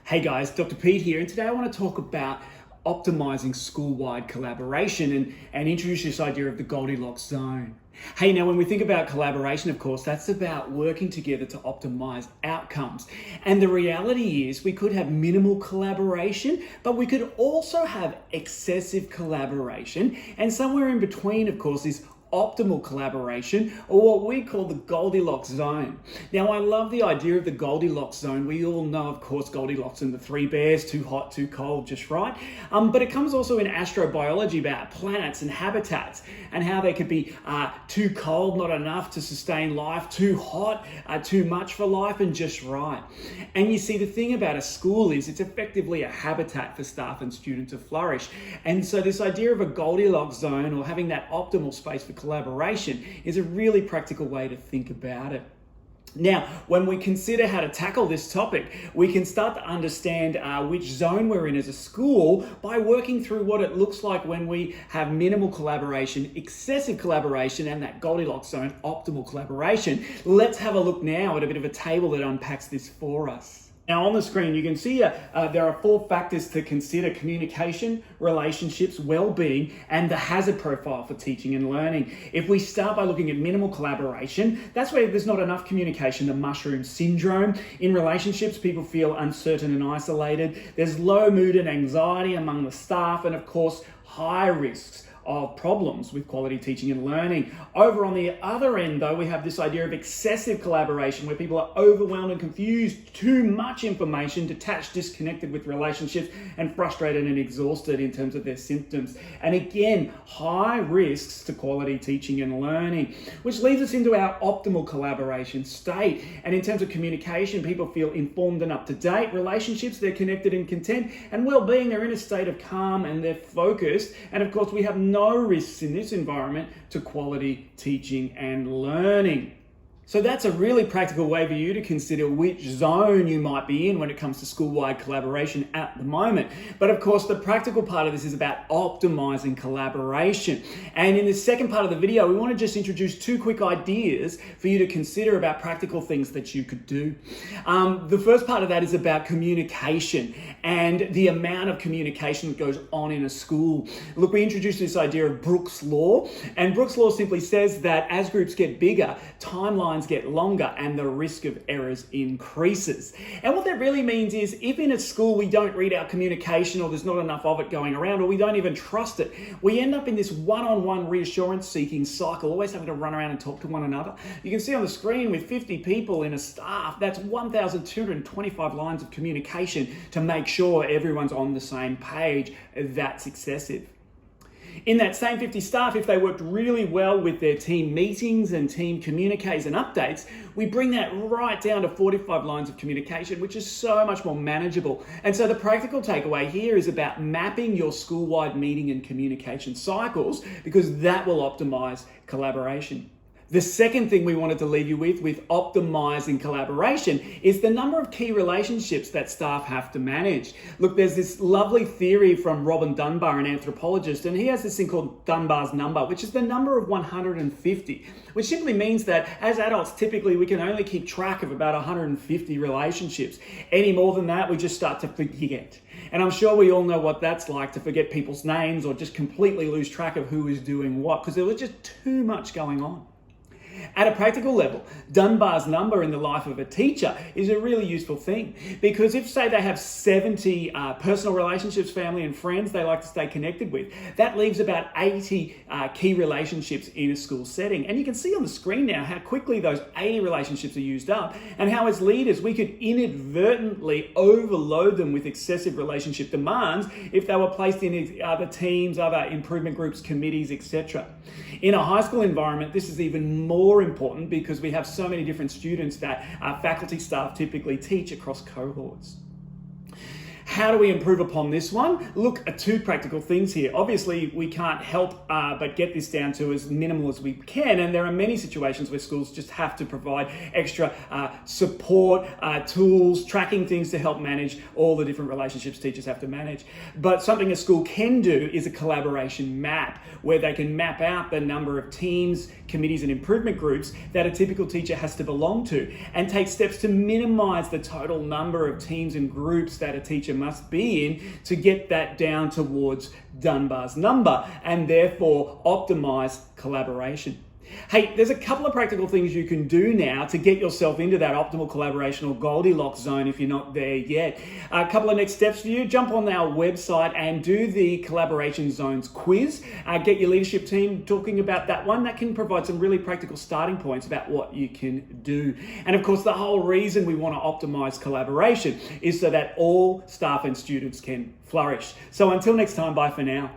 Hey guys, Dr. Pete here, and today I want to talk about optimizing school-wide collaboration and introduce this idea of the Goldilocks zone. Hey, now when we think about collaboration, of course, that's about working together to optimize outcomes. And the reality is we could have minimal collaboration, but we could also have excessive collaboration. And somewhere in between, of course, is optimal collaboration, or what we call the Goldilocks zone. Now, I love the idea of the Goldilocks zone. We all know, of course, Goldilocks and the three bears, too hot, too cold, just right. But it comes also in astrobiology about planets and habitats and how they could be too cold, not enough to sustain life, too hot, too much for life, and just right. And you see, the thing about a school is it's effectively a habitat for staff and students to flourish. And so this idea of a Goldilocks zone, or having that optimal space for collaboration, is a really practical way to think about it. Now, when we consider how to tackle this topic, we can start to understand which zone we're in as a school by working through what it looks like when we have minimal collaboration, excessive collaboration, and that Goldilocks zone, optimal collaboration. Let's have a look now at a bit of a table that unpacks this for us. Now on the screen, you can see there are 4 factors to consider: communication, relationships, well-being, and the hazard profile for teaching and learning. If we start by looking at minimal collaboration, that's where there's not enough communication, the mushroom syndrome. In relationships, people feel uncertain and isolated. There's low mood and anxiety among the staff, and of course, high risks of problems with quality teaching and learning. Over on the other end, though, we have this idea of excessive collaboration, where people are overwhelmed and confused, too much information, detached, disconnected with relationships, and frustrated and exhausted in terms of their symptoms. And again, high risks to quality teaching and learning, which leads us into our optimal collaboration state. And in terms of communication, people feel informed and up to date. Relationships, they're connected and content. And well-being, they're in a state of calm and they're focused. And of course, we have no risks in this environment to quality teaching and learning. So that's a really practical way for you to consider which zone you might be in when it comes to school-wide collaboration at the moment. But of course, the practical part of this is about optimizing collaboration. And in the second part of the video, we want to just introduce 2 quick ideas for you to consider about practical things that you could do. The first part of that is about communication and the amount of communication that goes on in a school. Look, we introduced this idea of Brooks' Law, and Brooks' Law simply says that as groups get bigger, timelines get longer and the risk of errors increases. And what that really means is, if in a school we don't read our communication, or there's not enough of it going around, or we don't even trust it, we end up in this one-on-one reassurance seeking cycle, always having to run around and talk to one another. You can see on the screen, with 50 people in a staff, that's 1,225 lines of communication to make sure everyone's on the same page. That's excessive. In that same 50 staff, if they worked really well with their team meetings and team communiques and updates, we bring that right down to 45 lines of communication, which is so much more manageable. And so the practical takeaway here is about mapping your school-wide meeting and communication cycles, because that will optimize collaboration. The second thing we wanted to leave you with optimizing collaboration, is the number of key relationships that staff have to manage. Look, there's this lovely theory from Robin Dunbar, an anthropologist, and he has this thing called Dunbar's number, which is the number of 150, which simply means that as adults, typically we can only keep track of about 150 relationships. Any more than that, we just start to forget. And I'm sure we all know what that's like, to forget people's names or just completely lose track of who is doing what, because there was just too much going on. At a practical level, Dunbar's number in the life of a teacher is a really useful thing, because if, say, they have 70 personal relationships, family and friends they like to stay connected with, that leaves about 80 key relationships in a school setting. And you can see on the screen now how quickly those 80 relationships are used up, and how as leaders we could inadvertently overload them with excessive relationship demands if they were placed in other teams, other improvement groups, committees, etc. In a high school environment, this is even more important, because we have so many different students that faculty staff typically teach across cohorts. How do we improve upon this one? Look at two practical things here. Obviously, we can't help but get this down to as minimal as we can, and there are many situations where schools just have to provide extra support, tools, tracking things to help manage all the different relationships teachers have to manage. But something a school can do is a collaboration map, where they can map out the number of teams, committees, and improvement groups that a typical teacher has to belong to, and take steps to minimize the total number of teams and groups that a teacher must be in to get that down towards Dunbar's number, and therefore optimize collaboration. Hey, there's a couple of practical things you can do now to get yourself into that optimal collaboration or Goldilocks zone if you're not there yet. A couple of next steps for you: jump on our website and do the collaboration zones quiz. Get your leadership team talking about that one. That can provide some really practical starting points about what you can do. And of course, the whole reason we want to optimize collaboration is so that all staff and students can flourish. So until next time, bye for now.